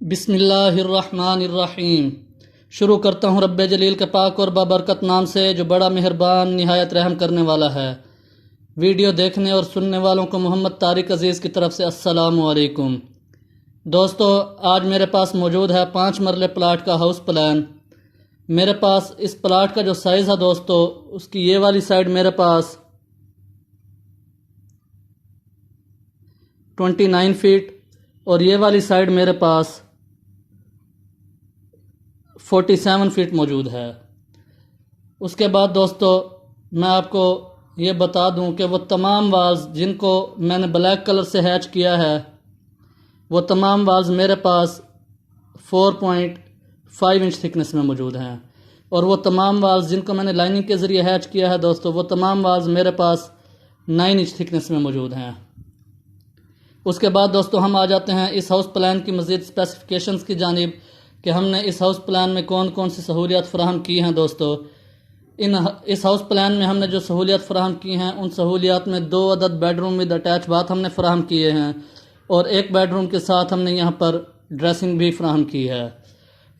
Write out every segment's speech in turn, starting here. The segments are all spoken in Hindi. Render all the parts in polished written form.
बिस्मिल्लाहिर्रहमानिर्रहीम। शुरू करता हूँ रब्बे जलील के पाक और बाबरकत नाम से जो बड़ा मेहरबान निहायत रहम करने वाला है। वीडियो देखने और सुनने वालों को मोहम्मद तारिक अज़ीज़ की तरफ से अस्सलामु अलैकुम। दोस्तों, आज मेरे पास मौजूद है 5 मरले प्लाट का हाउस प्लान। मेरे पास इस प्लाट का जो साइज़ है दोस्तों, उसकी ये वाली साइड मेरे पास 29 फीट और ये वाली साइड मेरे पास 47 फीट मौजूद है। उसके बाद दोस्तों, मैं आपको ये बता दूं कि वो तमाम वाल्स जिनको मैंने ब्लैक कलर से हैच किया है, वो तमाम वाल्स मेरे पास 4.5 इंच थिकनेस में मौजूद हैं। और वो तमाम वाल्स जिनको मैंने लाइनिंग के ज़रिए हैच किया है दोस्तों, वो तमाम वाल्स मेरे पास 9 इंच थिकनेस में मौजूद हैं। उसके बाद दोस्तों, हम आ जाते हैं इस हाउस प्लान की मज़ीद स्पेसिफिकेशंस की जानिब कि हमने इस हाउस प्लान में कौन कौन सी सहूलियात फ़राहम की हैं। दोस्तों, इस हाउस प्लान में हमने जो सहूलियात फ़राहम की हैं, उन सहूलियात में 2 अदद बेडरूम विद अटैच बाथ हमने फ़राहम किए हैं और 1 बेडरूम के साथ हमने यहाँ पर ड्रेसिंग भी फ़राहम की है।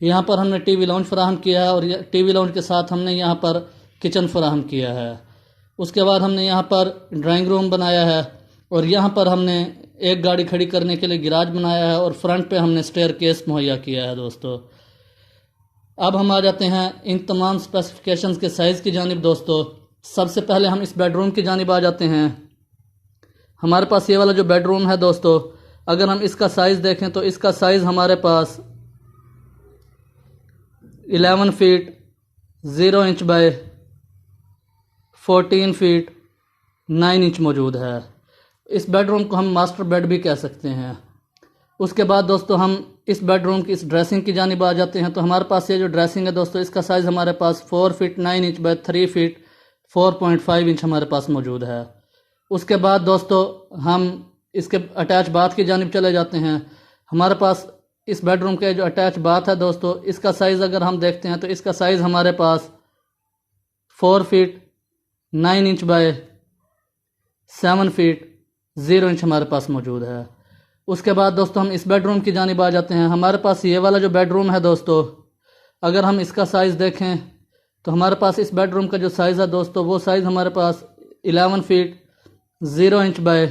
यहाँ पर हमने टीवी लाउंज फ़राहम किया है और टीवी लाउंज के साथ हमने यहाँ पर किचन फ़राहम किया है। उसके बाद हमने यहाँ पर ड्राइंग रूम बनाया है और यहाँ पर हमने एक गाड़ी खड़ी करने के लिए गिराज बनाया है और फ्रंट पे हमने स्टेयर केस मुहैया किया है। दोस्तों, अब हम आ जाते हैं इन तमाम स्पेसिफिकेशंस के साइज़ की जानिब। दोस्तों, सबसे पहले हम इस बेडरूम की जानिब आ जाते हैं। हमारे पास ये वाला जो बेडरूम है दोस्तों, अगर हम इसका साइज़ देखें तो इसका साइज़ हमारे पास 11 feet 0 inch by 14 feet 9 inch मौजूद है। इस बेडरूम को हम मास्टर बेड भी कह सकते हैं। उसके बाद दोस्तों, हम इस बेडरूम की इस ड्रेसिंग की जानिब आ जाते हैं। तो हमारे पास ये जो ड्रेसिंग है दोस्तों, इसका साइज़ हमारे पास 4 feet 9 inch by 3 feet 4.5 inch हमारे पास मौजूद है। उसके बाद दोस्तों, हम इसके अटैच बाथ की जानिब चले जाते हैं। हमारे पास इस बेडरूम का जो अटैच बाथ है दोस्तों, इसका साइज़ अगर हम देखते हैं तो इसका साइज़ हमारे पास 4 feet 9 inch by 7 feet 0 inch हमारे पास मौजूद है। उसके बाद दोस्तों, हम इस बेडरूम की जानिब आ जाते हैं। हमारे पास ये वाला जो बेडरूम है दोस्तों, अगर हम इसका साइज़ देखें तो हमारे पास इस बेडरूम का जो साइज़ है दोस्तों, वो साइज़ हमारे पास 11 feet 0 inch by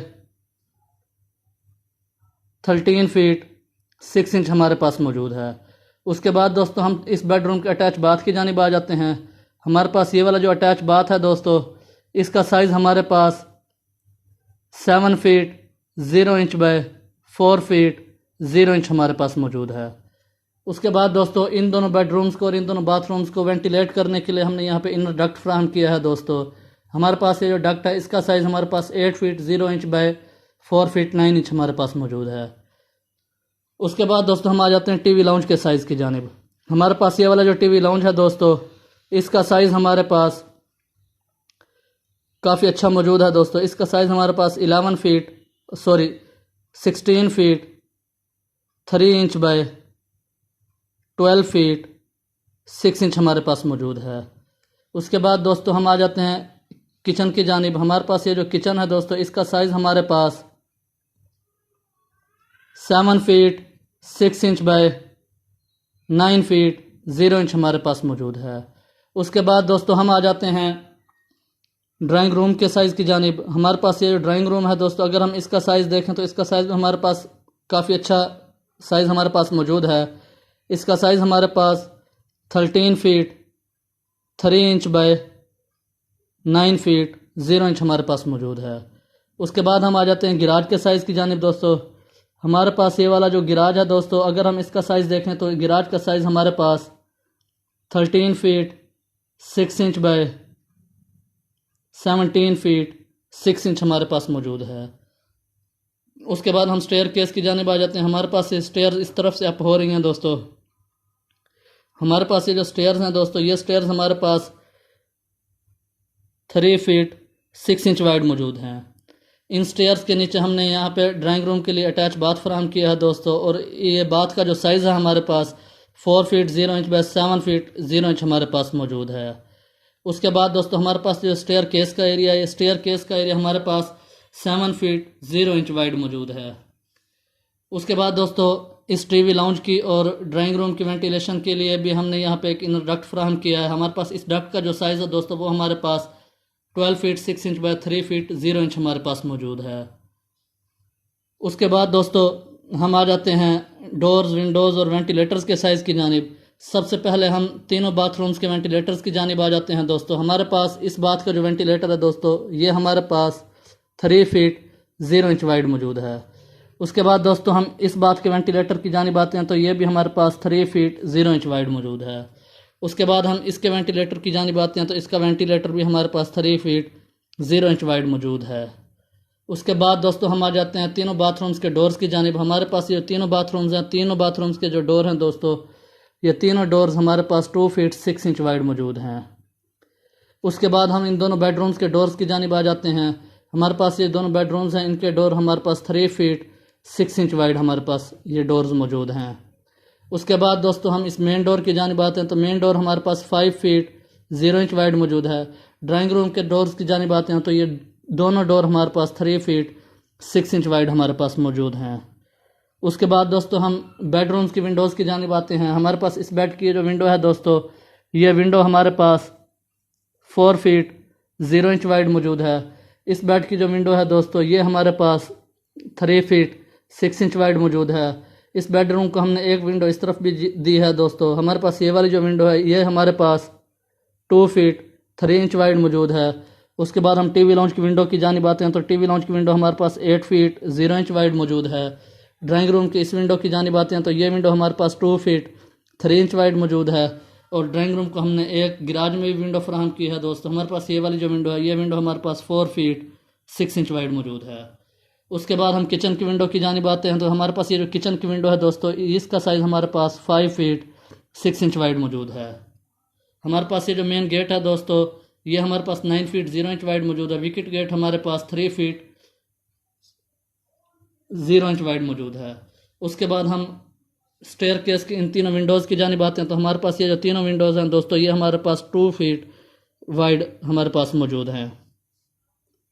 13 feet 6 inch हमारे पास मौजूद है। उसके बाद दोस्तों, हम इस बेडरूम के अटैच बाथ की जानिब आ जाते हैं। हमारे पास ये वाला जो अटैच बाथ है दोस्तों, इसका साइज़ हमारे पास 7 feet 0 inch by 4 feet 0 inch हमारे पास मौजूद है। उसके बाद दोस्तों, इन दोनों बेडरूम्स को और इन दोनों बाथरूम्स को वेंटिलेट करने के लिए हमने यहाँ पे इनर डक्ट फ्राहम किया है। दोस्तों, हमारे पास ये जो डक्ट है, इसका साइज़ हमारे पास 8 feet 0 inch by 4 feet 9 inch हमारे पास मौजूद है। उसके बाद दोस्तों, हम आ जाते हैं टीवी लाउंज के साइज़ की जानिब। हमारे पास ये वाला जो टीवी लाउंज है दोस्तों, इसका साइज़ हमारे पास काफ़ी अच्छा मौजूद है। दोस्तों, इसका साइज़ हमारे पास 16 feet 3 inch by 12 feet 6 inch हमारे पास मौजूद है। उसके बाद दोस्तों, हम आ जाते हैं किचन की जानिब। हमारे पास ये जो किचन है दोस्तों, इसका साइज़ हमारे पास 7 feet 6 inch by 9 feet 0 inch हमारे पास मौजूद है। उसके बाद दोस्तों, हम आ जाते हैं ड्राइंग रूम के साइज़ की जानिब। हमारे पास ये जो ड्राइंग रूम है दोस्तों, अगर हम इसका साइज़ देखें तो इसका साइज़ हमारे पास काफ़ी अच्छा साइज़ हमारे पास मौजूद है। इसका साइज़ हमारे पास 13 feet 3 inch by 9 feet 0 inch हमारे पास मौजूद है। उसके बाद हम आ जाते हैं गिराज के साइज़ की जानिब। दोस्तों, हमारे पास ये वाला जो गिराज है दोस्तों, अगर हम इसका साइज़ देखें तो गिराज का साइज़ हमारे पास 13 feet 6 inch by 17 feet 6 inch हमारे पास मौजूद है। उसके बाद हम स्टेयर केस की जानिब आ जाते हैं। हमारे पास ये स्टेयर इस तरफ से अप हो रही हैं। दोस्तों, हमारे पास ये जो स्टेयर्स हैं दोस्तों, ये स्टेयर्स हमारे पास 3 फीट 6 इंच वाइड मौजूद हैं। इन स्टेयर्स के नीचे हमने यहाँ पे ड्राइंग रूम के लिए अटैच बाथ फराहम किया है दोस्तों, और ये बाथ का जो साइज़ है हमारे पास 4 feet 0 inch by 7 feet 0 inch हमारे पास मौजूद है। उसके बाद दोस्तों, हमारे पास जो स्टेयर केस का एरिया है, स्टेयर केस का एरिया हमारे पास 7 फीट 0 इंच वाइड मौजूद है। उसके बाद दोस्तों, इस टीवी लाउंज की और ड्राइंग रूम की वेंटिलेशन के लिए भी हमने यहाँ पे एक इनर डक्ट फ्राहम किया है। हमारे पास इस डक्ट का जो साइज़ है दोस्तों वो हमारे पास 12 feet 6 inch by 3 feet 0 inch हमारे पास मौजूद है। उसके बाद दोस्तों हम आ जाते हैं डोर्स, विंडोज़ और वेंटिलेटर्स के साइज़ की जानिब। सबसे पहले हम तीनों बाथरूम्स के वेंटिलेटर्स की जानिब आ जाते हैं दोस्तों। हमारे पास इस बात का जो वेंटिलेटर है दोस्तों ये हमारे पास 3 फीट 0 इंच वाइड मौजूद है। उसके बाद दोस्तों हम इस बात के वेंटिलेटर की जानिब आते हैं तो ये भी हमारे पास 3 फीट 0 इंच वाइड मौजूद है। उसके बाद हम इसके वेंटिलेटर की जानिब आते हैं तो इसका वेंटिलेटर भी हमारे पास 3 फीट 0 इंच वाइड मौजूद है। उसके बाद दोस्तों हम आ जाते हैं तीनों बाथरूम्स के डोर्स की जानिब। हमारे पास ये तीनों बाथरूम्स हैं, तीनों बाथरूम्स के जो डोर हैं दोस्तों ये तीनों डोर्स हमारे पास 2 फीट 6 इंच वाइड मौजूद हैं। उसके बाद हम इन दोनों बेडरूम्स के डोर्स की जानिब आ जाते हैं। हमारे पास ये दोनों बेडरूम्स हैं, इनके डोर हमारे पास 3 फीट 6 इंच वाइड हमारे पास ये डोर्स मौजूद हैं। उसके बाद दोस्तों हम इस मेन डोर की जानिब आते हैं तो मेन डोर हमारे पास 5 फीट 0 इंच वाइड मौजूद है। ड्राइंग रूम के डोर्स की जानिब आते हैं तो ये दोनों डोर हमारे पास 3 फीट 6 इंच वाइड हमारे पास मौजूद हैं। उसके बाद दोस्तों हम बेडरूम्स की विंडोज़ की जानिब आते हैं। हमारे पास इस बेड की जो विंडो है दोस्तों ये विंडो हमारे पास 4 फीट 0 इंच वाइड मौजूद है। इस बेड की जो विंडो है दोस्तों ये हमारे पास 3 फीट 6 इंच वाइड मौजूद है। इस बेडरूम को हमने एक विंडो इस तरफ भी दी है दोस्तों। हमारे पास ये वाली जो विंडो है ये हमारे पास 2 फीट 3 इंच वाइड मौजूद है। उसके बाद हम टीवी लॉन्च की विंडो की जानिब आते हैं तो टीवी लॉन्च की विंडो हमारे पास 8 फीट 0 इंच वाइड मौजूद है। ड्राइंग रूम की इस विंडो की जानिब आते हैं तो ये विंडो हमारे पास 2 फीट 3 इंच वाइड मौजूद है। और ड्राइंग रूम को हमने एक गिराज में भी विंडो फ्राहम की है दोस्तों। हमारे पास ये वाली जो विंडो है ये विंडो हमारे पास 4 फीट 6 इंच वाइड मौजूद है। उसके बाद हम किचन की विंडो की जानिब आते हैं तो हमारे पास ये जो किचन की विंडो है दोस्तों इसका साइज़ हमारे पास 5 फीट 6 इंच वाइड मौजूद है। हमारे पास ये जो मेन गेट है दोस्तों ये हमारे पास 9 फीट 0 इंच वाइड मौजूद है। विकेट गेट हमारे पास 3 फीट 0 इंच वाइड मौजूद है। उसके बाद हम स्टेयर केस की इन तीनों विंडोज़ की जानिब आते हैं तो हमारे पास ये जो तीनों विंडोज़ हैं दोस्तों ये हमारे पास 2 फीट वाइड हमारे पास मौजूद हैं।